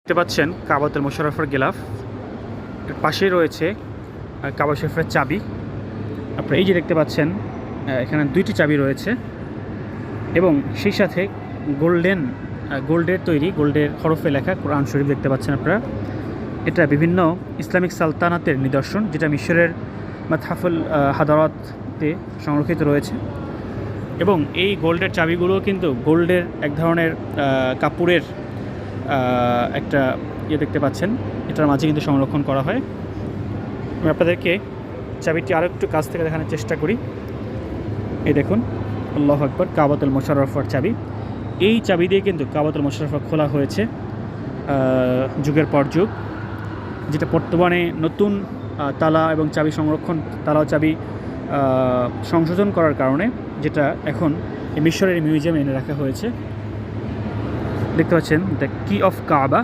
দেখতে পাচ্ছেন কাবাতুল মোশাররফের গিলাফ, এর পাশেই রয়েছে কাবা শরীফের চাবি। আপনারা এই যে দেখতে পাচ্ছেন এখানে দুইটি চাবি রয়েছে এবং সেই সাথে গোল্ডের তৈরি, গোল্ডের হরফে লেখা কোরআন শরীফ দেখতে পাচ্ছেন আপনারা। এটা বিভিন্ন ইসলামিক সালতানাতের নিদর্শন, যেটা মিশরের মাতহাফুল হাদারাতে সংরক্ষিত রয়েছে। এবং এই গোল্ডের চাবিগুলো কিন্তু গোল্ডের এক ধরনের কাপড়ের একটা দেখতে পাচ্ছেন, এটার মাঝে কিন্তু সংরক্ষণ করা হয়। আমি আপনাদেরকে চাবিটি আরও একটু কাছ থেকে দেখানোর চেষ্টা করি। এই দেখুন, আল্লাহু আকবার, কাবাতুল মোশাররফের চাবি। এই চাবি দিয়ে কিন্তু কাবাতুল মোশাররফ খোলা হয়েছে যুগের পর যুগ, যেটা বর্তমানে নতুন তালা এবং চাবি সংরক্ষণ, তালা ও চাবি সংশোধন করার কারণে যেটা এখন মিশরের মিউজিয়ামে এনে রাখা হয়েছে। দেখতে পাচ্ছেন দ্য কি অফ কাবা।